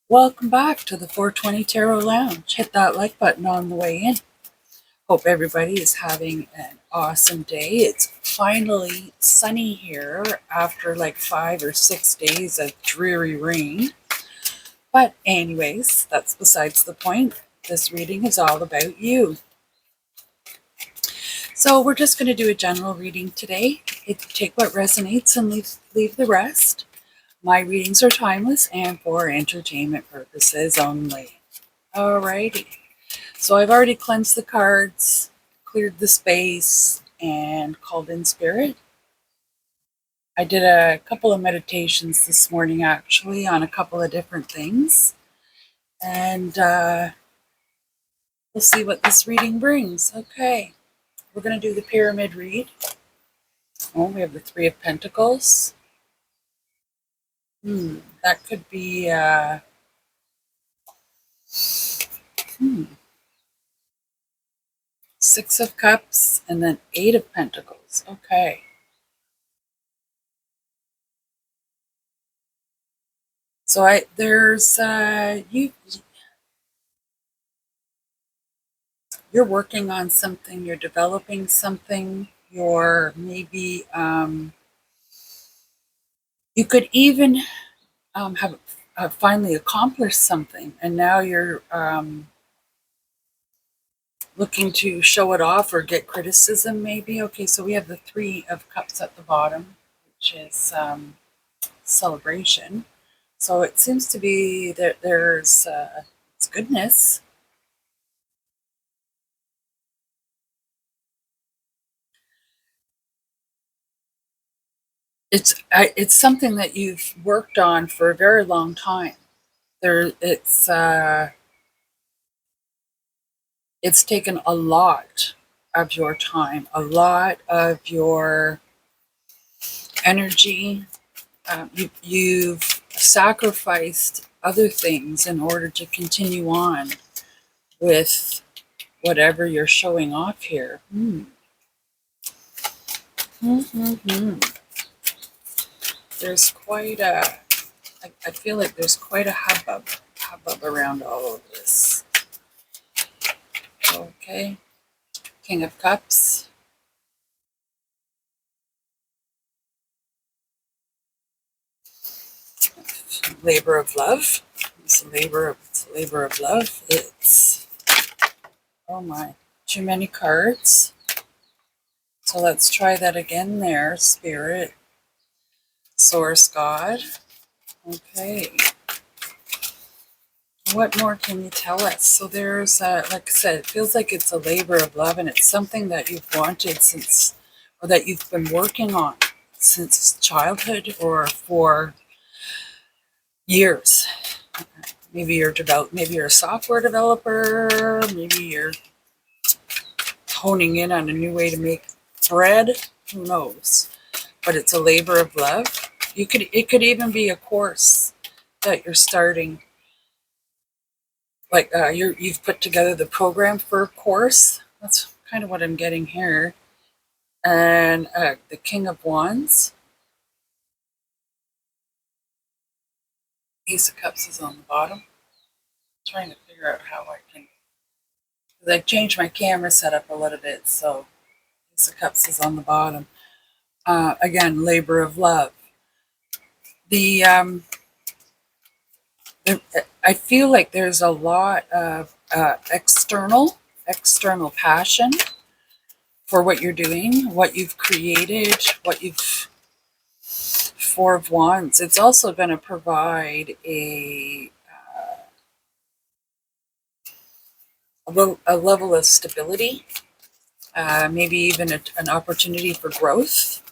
Welcome back to the 420 Tarot Lounge. Hit that like button on the way in. Hope everybody is having an awesome day. It's finally sunny here after like 5 or 6 days of dreary rain. But, anyways, that's besides the point. This reading is all about you. So, we're just going to do a general reading today. Take what resonates and leave the rest. My readings are timeless and for entertainment purposes only. Alrighty. So I've already cleansed the cards, cleared the space, and called in spirit. I did a couple of meditations this morning, actually, on a couple of different things. And we'll see what this reading brings. Okay. We're going to do the pyramid read. Oh, we have the Three of Pentacles. That could be... Six of Cups and then Eight of Pentacles. Okay. So there's you're working on something, you're developing something, you're maybe you could even have finally accomplished something, and now you're looking to show it off or get criticism, maybe. Okay, so we have the Three of Cups at the bottom, which is celebration. So it seems to be that there's it's goodness. It's something that you've worked on for a very long time. It's taken a lot of your time, a lot of your energy. You've sacrificed other things in order to continue on with whatever you're showing off here. Mm-hmm. There's quite a, I feel like there's quite a hubbub around all of this. Okay, King of Cups. Labor of love. It's a labor of love. It's, oh my, too many cards. So let's try that again there, Spirit, Source, God. Okay. What more can you tell us? So there's, like I said, it feels like it's a labor of love, and it's something that you've wanted since, or that you've been working on since childhood or for years. Maybe you're a software developer, maybe you're honing in on a new way to make bread. Who knows? But it's a labor of love. It could even be a course that you're starting. Like you've put together the program for a course. That's kind of what I'm getting here. And the King of Wands. Ace of Cups is on the bottom. I'm trying to figure out how I can. Because I've changed my camera setup a little bit, so Ace of Cups is on the bottom. Again, labor of love. The I feel like there's a lot of external passion for what you're doing, what you've created, what you've. Four of Wands. It's also going to provide a level of stability, maybe even an opportunity for growth.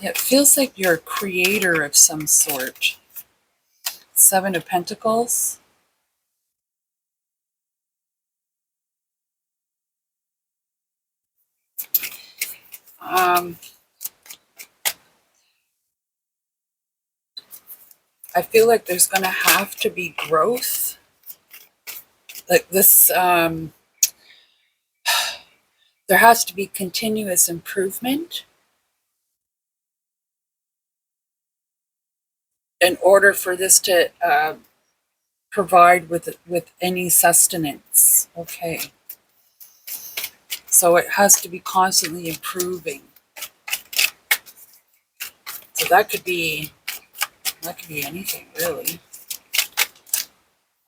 It feels like you're a creator of some sort. Seven of Pentacles. I feel like there's going to have to be growth. Like this, there has to be continuous improvement. in order for this to provide with any sustenance. Okay, so it has to be constantly improving. So that could be anything really.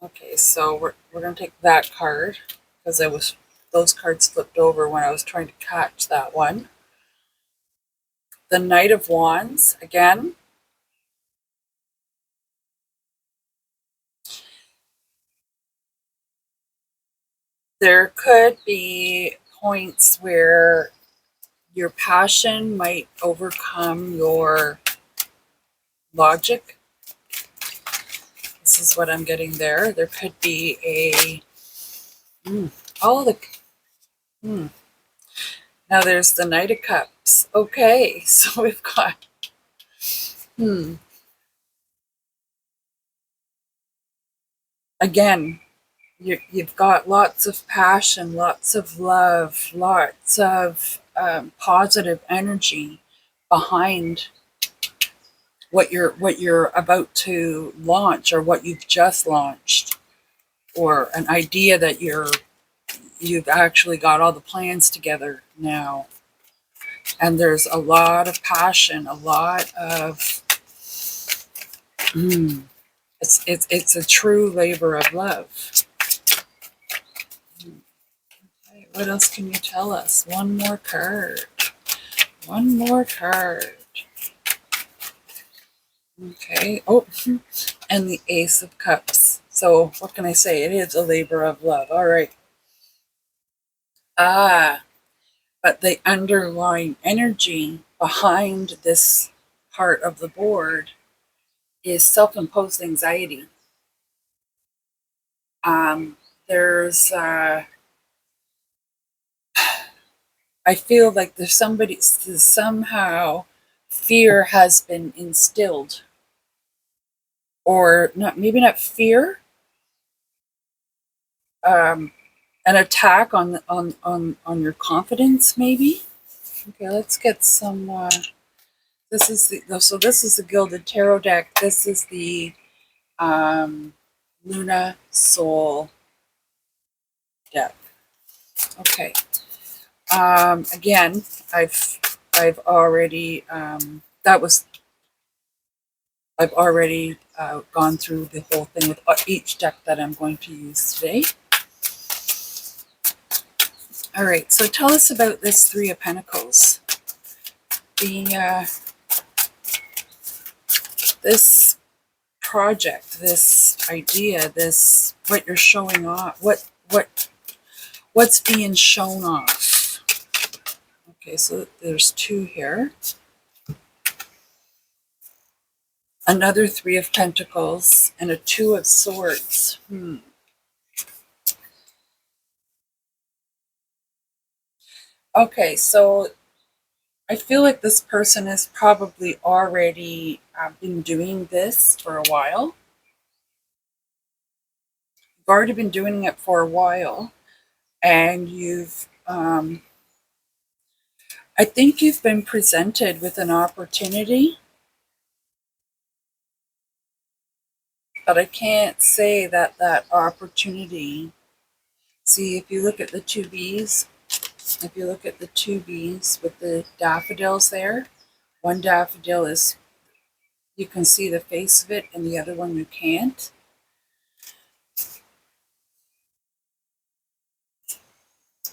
Okay, so we're gonna take that card because those cards flipped over when I was trying to catch that one. The Knight of Wands again. There could be points where your passion might overcome your logic. This is what I'm getting there. There could be a all the now there's the Knight of Cups. Okay, so we've got again, you've got lots of passion, lots of love, lots of positive energy behind what you're about to launch, or what you've just launched, or an idea that you've actually got all the plans together now, and there's a lot of passion, a lot of it's a true labor of love. Okay, what else can you tell us? One more card. One more card. Okay. Oh, and the Ace of Cups. So what can I say? It is a labor of love. All right. But the underlying energy behind this part of the board is self-imposed anxiety. There's I feel like there's somehow fear has been instilled, or not, maybe not fear, an attack on your confidence, maybe. Okay, let's get some. This is the Gilded Tarot deck. This is the Luna Soul deck. Okay. Again, I've already I've already gone through the whole thing with each deck that I'm going to use today. All right, so tell us about this Three of Pentacles. This project, this idea, this what you're showing off, what's being shown off. Okay, so there's two here. Another Three of Pentacles and a Two of Swords. Okay, so I feel like this person has probably already been doing this for a while. You've already been doing it for a while, and I think you've been presented with an opportunity, but I can't say that that opportunity. See, if you look at the two bees, with the daffodils there, one daffodil is, you can see the face of it, and the other one you can't.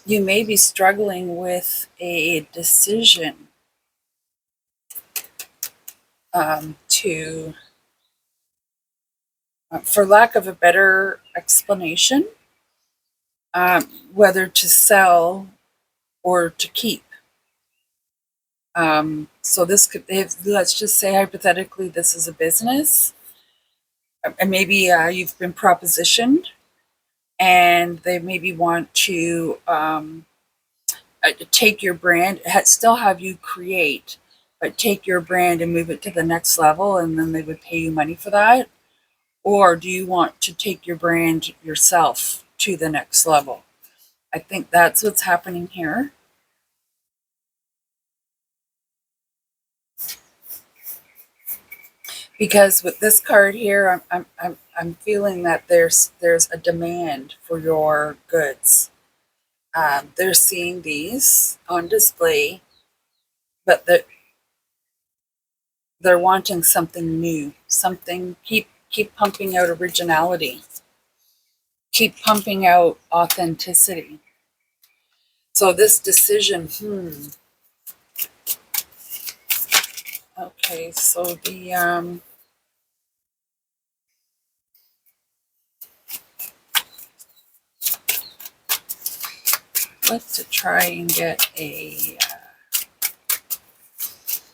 You may be struggling with a decision to, for lack of a better explanation, whether to sell or to keep. So this could, let's just say hypothetically, this is a business, and maybe you've been propositioned, and they maybe want to take your brand, still have you create, but take your brand and move it to the next level, and then they would pay you money for that. Or do you want to take your brand yourself to the next level? I think that's what's happening here. Because with this card here, I'm feeling that there's a demand for your goods. They're seeing these on display, but they're wanting something new, something. Keep pumping out originality. Keep pumping out authenticity. So this decision, okay, so let's try and get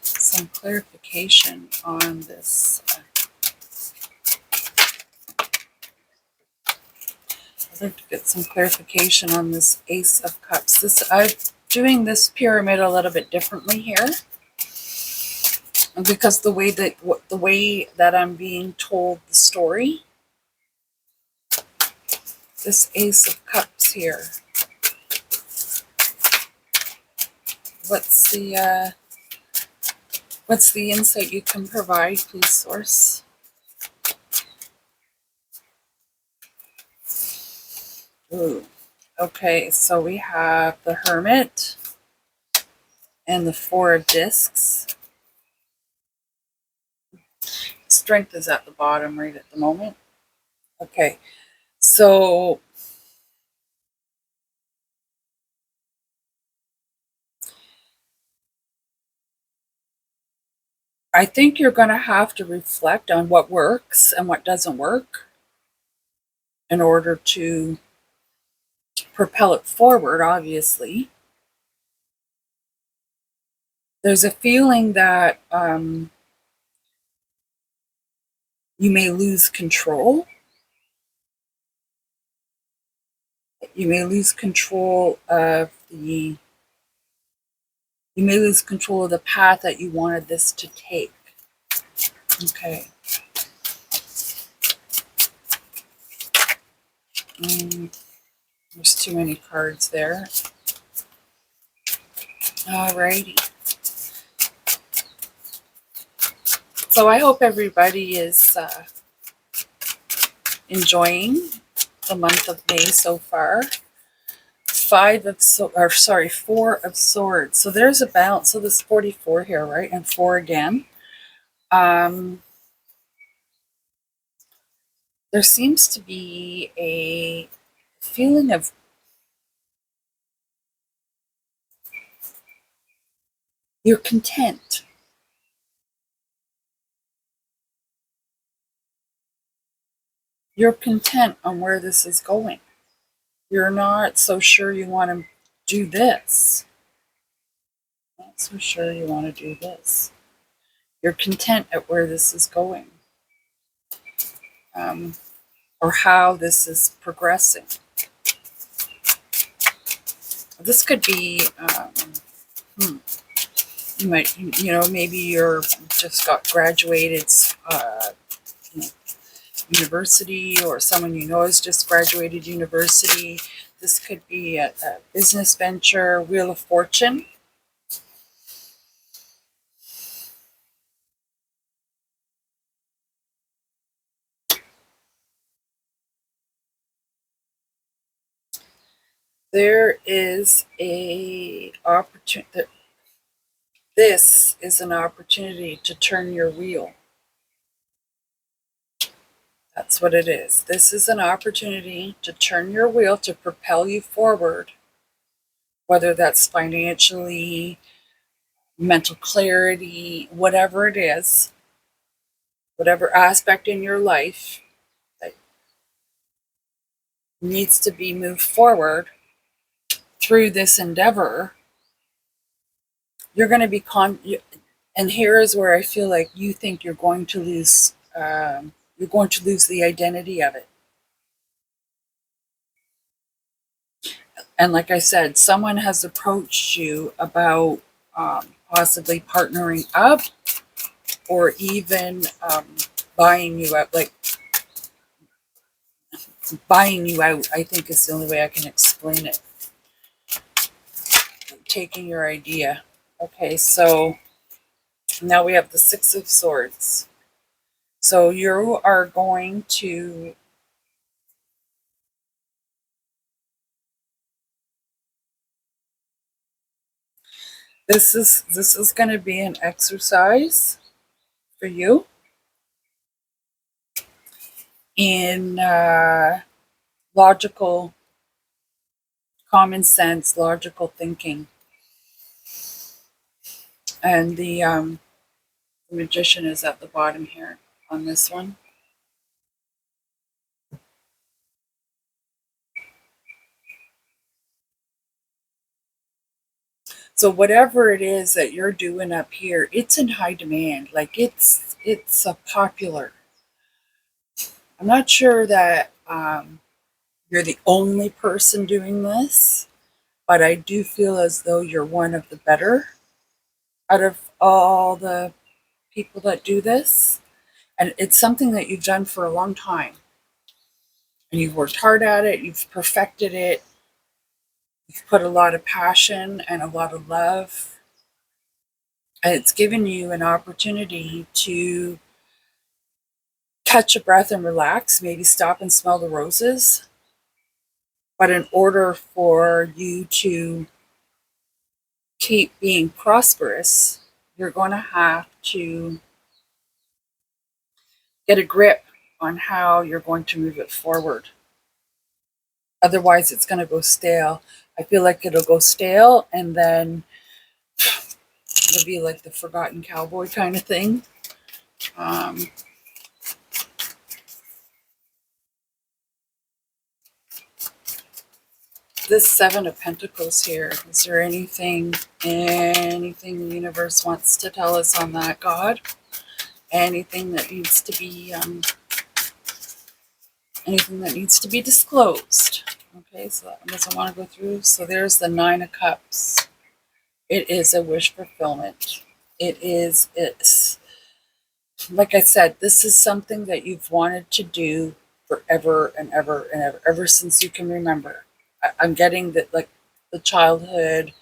some clarification on this. I'd like to get some clarification on this Ace of Cups. I'm doing this pyramid a little bit differently here, because the way that I'm being told the story, this Ace of Cups here. What's the insight you can provide, please, Source? Ooh. Okay, so we have the Hermit and the Four of Discs. Strength is at the bottom right at the moment. Okay, so I think you're going to have to reflect on what works and what doesn't work in order to propel it forward, obviously. There's a feeling that you may lose control. You may lose control of the path that you wanted this to take. Okay. There's too many cards there. Alrighty. So I hope everybody is enjoying the month of May so far. Four of Swords. So there's a balance. So there's 44 here, right? And 4 again. There seems to be a feeling of you're content. You're content on where this is going. You're not so sure you want to do this. Not so sure you want to do this. You're content at where this is going, or how this is progressing. This could be, you might, maybe you're just got graduated university, or someone you know has just graduated university. This could be a business venture, Wheel of Fortune. There is a opportunity. This is an opportunity to turn your wheel. That's what it is. This is an opportunity to turn your wheel, to propel you forward, whether that's financially, mental clarity, whatever it is, whatever aspect in your life that needs to be moved forward through this endeavor. You're going to be and here is where I feel like you think you're going to lose the identity of it. And like I said, someone has approached you about possibly partnering up, or even buying you out. Like, buying you out, I think, is the only way I can explain it. Taking your idea. Okay, so now we have the Six of Swords. So you are going to this is going to be an exercise for you in logical, common sense, logical thinking. And the magician is at the bottom here on this one. So whatever it is that you're doing up here, it's in high demand. Like it's a popular. I'm not sure that you're the only person doing this, but I do feel as though you're one of the better out of all the people that do this. And it's something that you've done for a long time. And you've worked hard at it, you've perfected it, you've put a lot of passion and a lot of love. And it's given you an opportunity to catch a breath and relax, maybe stop and smell the roses. But in order for you to keep being prosperous, you're going to have to get a grip on how you're going to move it forward. Otherwise, it's going to go stale. I feel like it'll go stale and then it'll be like the forgotten cowboy kind of thing. Um, this Seven of Pentacles here, is there anything the universe wants to tell us on that, God? Anything that needs to be disclosed? Okay, so that one doesn't want to go through. So there's the Nine of Cups. It is a wish fulfillment. It's like I said, this is something that you've wanted to do forever and ever and ever since you can remember. I'm getting that, like, the childhood,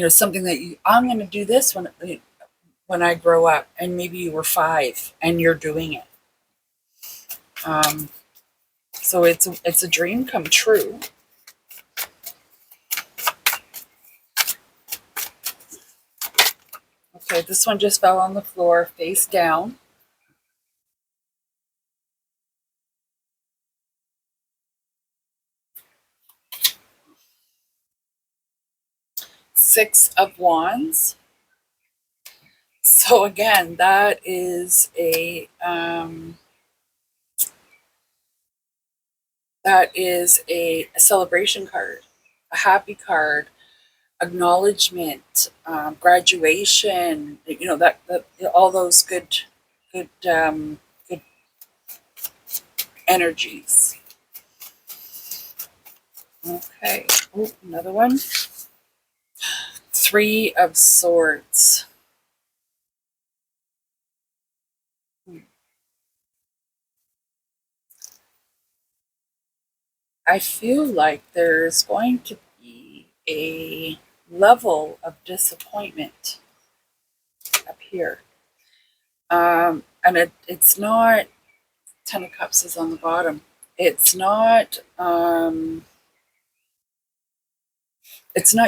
something that I'm going to do this when I grow up, and maybe you were 5 and you're doing it. So it's a dream come true. Okay, this one just fell on the floor face down. Six of Wands. So again, that is a celebration card, a happy card, acknowledgement, graduation. That all those good energies. Okay. Oh, another one. Three of Swords. I feel like there's going to be a level of disappointment up here. And it's not, Ten of Cups is on the bottom. It's not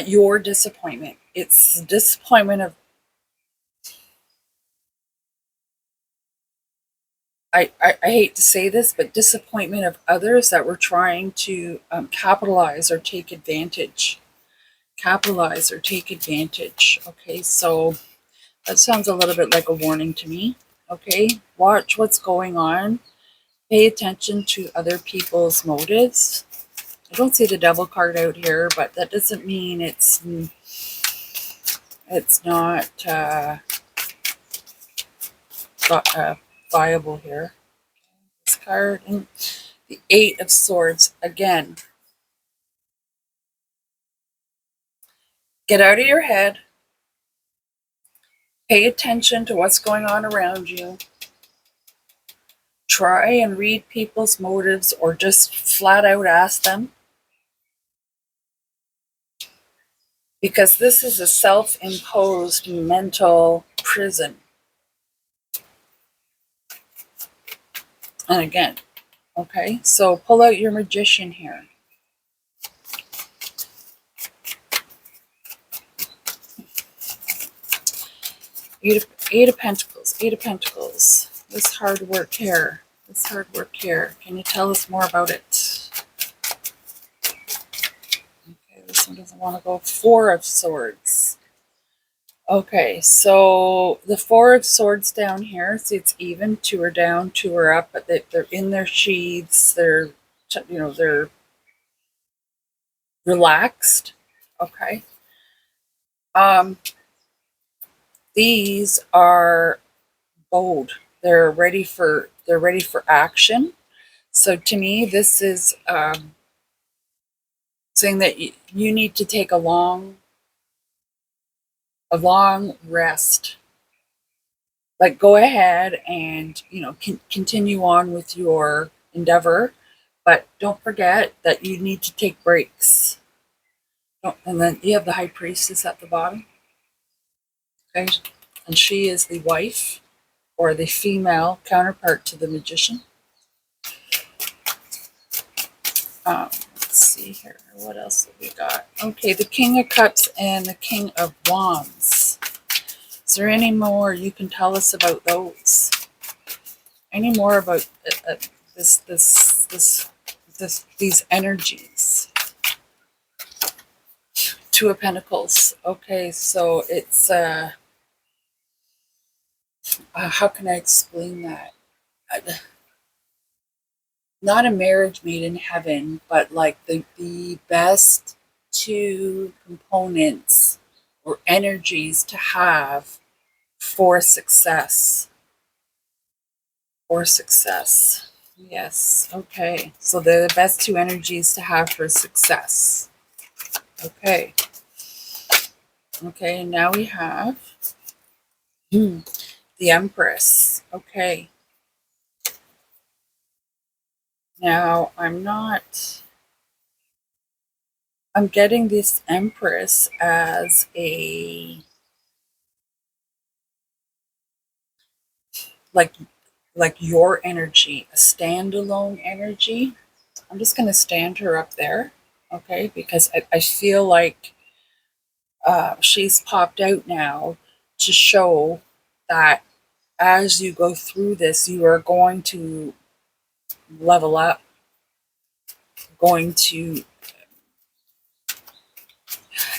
your disappointment. It's disappointment of, I hate to say this, but disappointment of others that were trying to capitalize or take advantage. Capitalize or take advantage. Okay, so that sounds a little bit like a warning to me. Okay, watch what's going on. Pay attention to other people's motives. I don't see the Devil card out here, but that doesn't mean it's not viable here. This card and the Eight of Swords again. Get out of your head. Pay attention to what's going on around you. Try and read people's motives, or just flat out ask them. Because this is a self-imposed mental prison. And again, okay, so pull out your magician here. Eight of Pentacles, Eight of Pentacles. This hard work here. This hard work here. Can you tell us more about it? Okay, this one doesn't want to go. Four of Swords. Okay, so the Four of Swords down here, see it's even, two are down, two are up, but they're in their sheaths, they're, you know, they're relaxed. Okay. These are bold. They're ready for action. So to me, this is saying that you need to take a long rest. Like, go ahead and, continue on with your endeavor, but don't forget that you need to take breaks. And then you have the High Priestess at the bottom. Okay, and she is the wife or the female counterpart to the Magician. Let's see here. What else have we got? Okay, the King of Cups and the King of Wands. Is there any more you can tell us about those? Any more about these energies? Two of Pentacles. Okay, so it's how can I explain that? Not a marriage made in heaven, but like the best two components or energies to have for success. For success. Yes. Okay. So they're the best two energies to have for success. Okay. Okay. And now we have the Empress. Okay. Now I'm getting this Empress as like like your energy, a standalone energy. I'm just going to stand her up there, okay? Because I feel like she's popped out now to show that as you go through this, you are going to level up, going to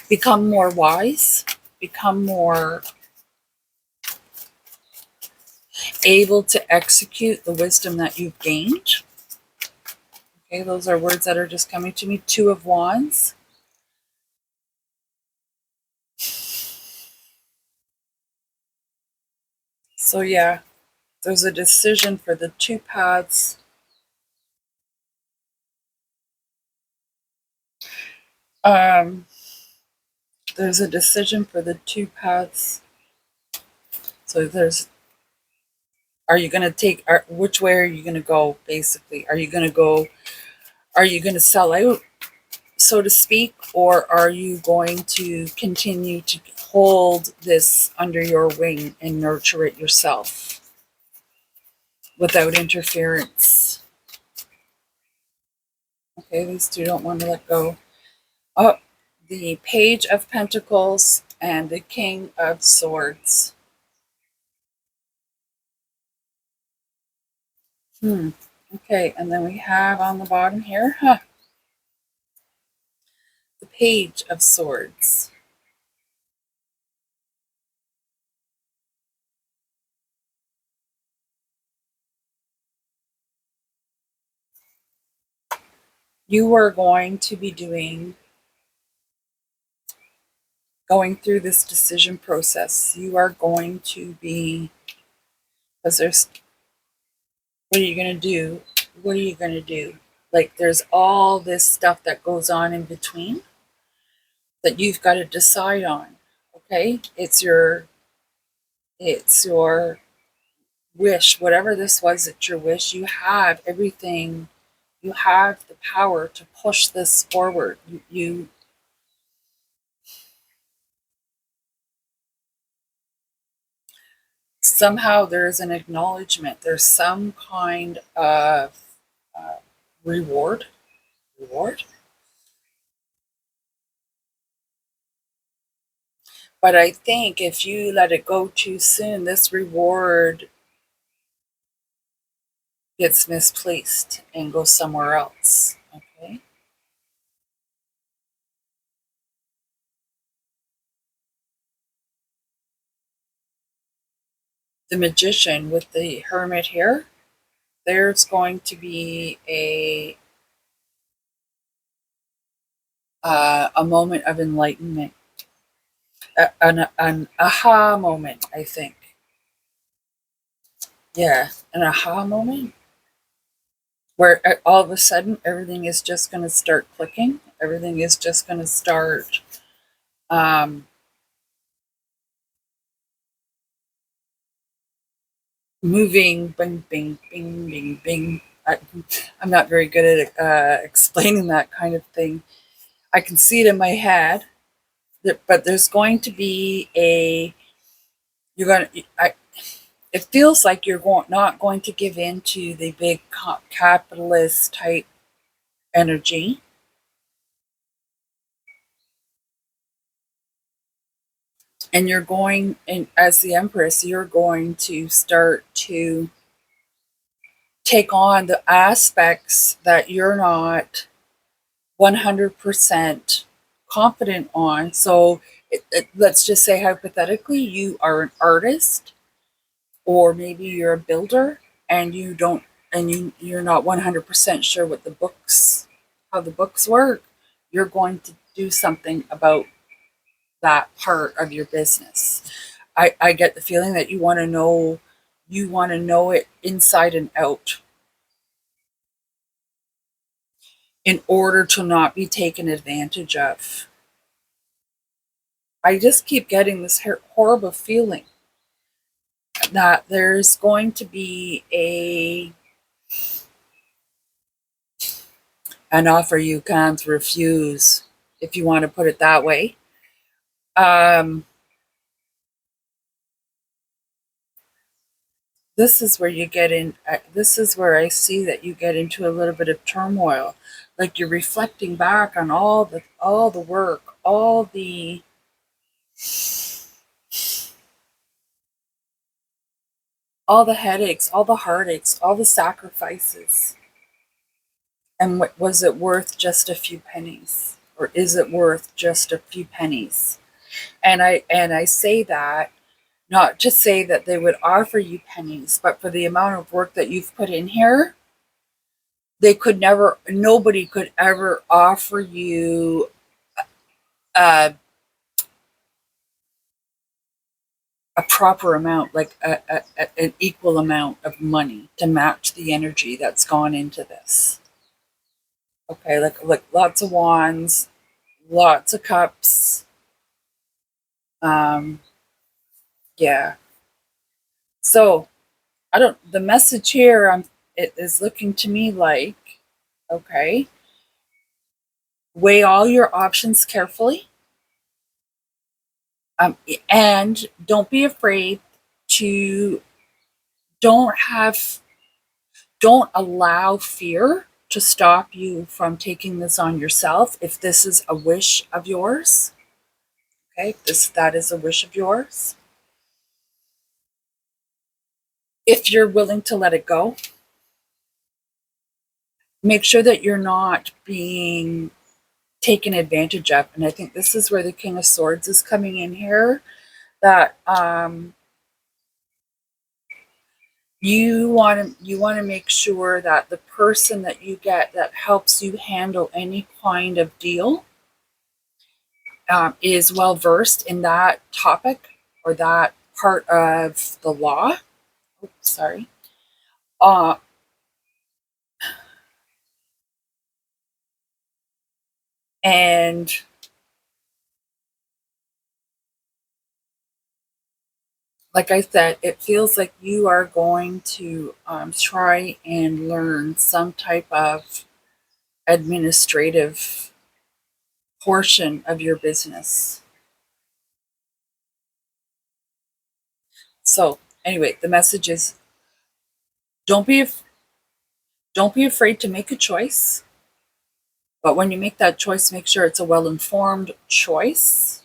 become more wise, become more able to execute the wisdom that you've gained. Okay, those are words that are just coming to me. Two of Wands. So yeah, there's a decision for the two paths. Um, there's a decision for the two paths. So are you going to which way are you going to go, basically? Are you going to sell out, so to speak, or are you going to continue to hold this under your wing and nurture it yourself without interference? Okay, these two don't want to let go. Oh, the Page of Pentacles and the King of Swords. Okay, and then we have on the bottom here, the Page of Swords. You are going to be going through this decision process. You are going to be, because what are you going to do? What are you going to do? Like, there's all this stuff that goes on in between that you've got to decide on. Okay, it's your wish, whatever this was. It's your wish. You have everything. You have the power to push this forward. You somehow there's an acknowledgement, there's some kind of uh, reward. Reward. But I think if you let it go too soon, this reward gets misplaced and goes somewhere else. Okay. The magician with the hermit here, there's going to be a moment of enlightenment, an aha moment, I think. Yeah, an aha moment where all of a sudden everything is just going to start clicking. Everything is just going to start um, moving. Bing, bing, bing, bing, bing. I'm not very good at explaining that kind of thing. I can see it in my head, but there's going to be a you're going to. It feels like not going to give in to the big capitalist type energy, and you're going, and as the empress, you're going to start to take on the aspects that you're not 100% confident on. So let's just say hypothetically you are an artist, or maybe you're a builder, and you don't and you're not 100% sure what the books how the books work. You're going to do something about that part of your business. I get the feeling that you want to know it inside and out in order to not be taken advantage of. I just keep getting this horrible feeling that there's going to be an offer you can't refuse, if you want to put it that way. Um, this is where you get in. This is where I see that you get into a little bit of turmoil, like you're reflecting back on all the work, all the headaches, all the heartaches, all the sacrifices. And was it worth just a few pennies? Or is it worth just a few pennies? And I say that not to say that they would offer you pennies, but for the amount of work that you've put in here, nobody could ever offer you uh, a proper amount, like an equal amount of money to match the energy that's gone into this. Okay, like lots of wands, lots of cups. Um, yeah. So I don't. The message here, it is looking to me like, okay, weigh all your options carefully, and don't be afraid to don't have don't allow fear to stop you from taking this on yourself. If this is a wish of yours, okay, this that is a wish of yours. If you're willing to let it go, make sure that you're not being taken advantage of. And I think this is where the King of Swords is coming in here. That you want to make sure that the person that you get that helps you handle any kind of deal is well versed in that topic or that part of the law. Oops, sorry. Uh, and like I said, it feels like you are going to try and learn some type of administrative portion of your business. So Anyway, the message is don't be don't be afraid to make a choice. But when you make that choice, make sure it's a well-informed choice.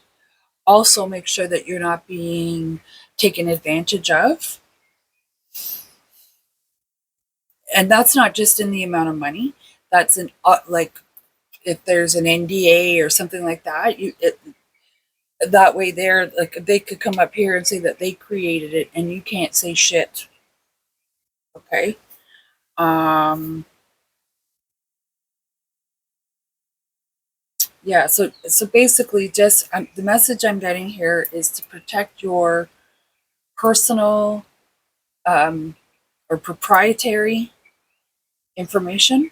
Also, make sure that you're not being taken advantage of. And that's not just in the amount of money. That's in like if there's an NDA or something like that, that way there, like they could come up here and say that they created it and you can't say shit. Okay. Um yeah, so basically just the message I'm getting here is to protect your personal um or proprietary information,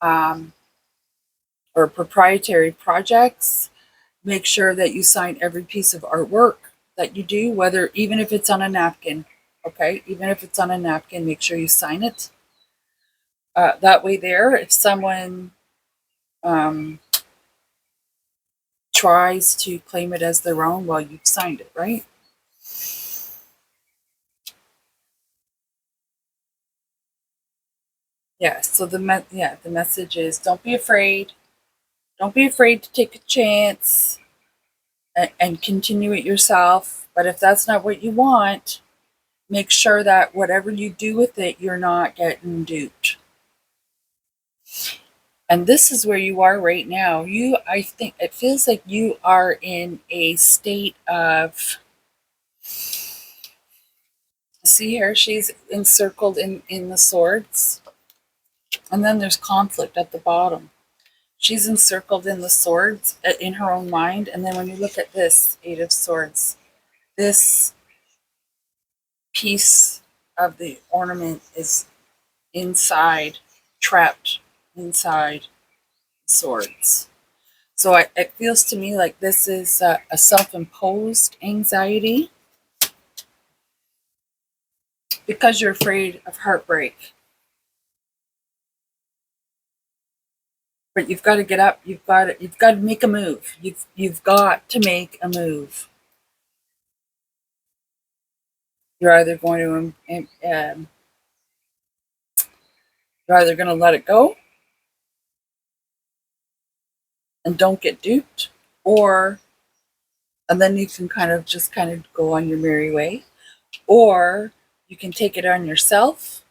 um or proprietary projects. Make sure that you sign every piece of artwork that you do, whether even if it's on a napkin. Okay, even if it's on a napkin, make sure you sign it. That way, there, if someone um, tries to claim it as their own, well, you've signed it, right? Yeah. So the message is don't be afraid. Don't be afraid to take a chance and continue it yourself. But if that's not what you want, make sure that whatever you do with it, you're not getting duped. And this is where you are right now. I think it feels like you are in a state of, see here, she's encircled in the swords. And then there's conflict at the bottom. She's encircled in the swords in her own mind. And then when you look at this Eight of Swords, this piece of the ornament is inside, trapped inside swords. So it feels to me like this is a self-imposed anxiety because you're afraid of heartbreak. But you've got to get up. You've got to make a move. You've got to make a move. You're either going to you're either going to let it go and don't get duped, or and then you can kind of go on your merry way, or you can take it on yourself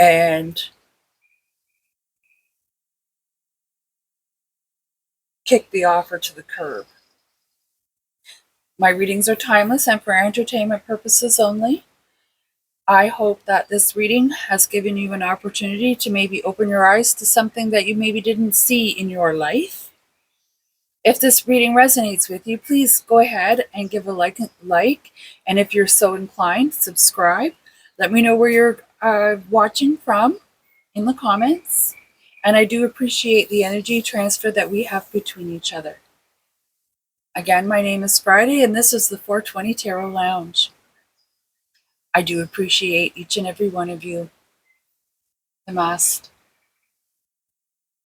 and kick the offer to the curb. My readings are timeless and for entertainment purposes only. I hope that this reading has given you an opportunity to maybe open your eyes to something that you maybe didn't see in your life. If this reading resonates with you, please go ahead and give a like, and if you're so inclined, subscribe. Let me know where you're watching from in the comments, and I do appreciate the energy transfer that we have between each other. Again, my name is Friday, and this is the 420 Tarot Lounge. I do appreciate each and every one of you. Namaste.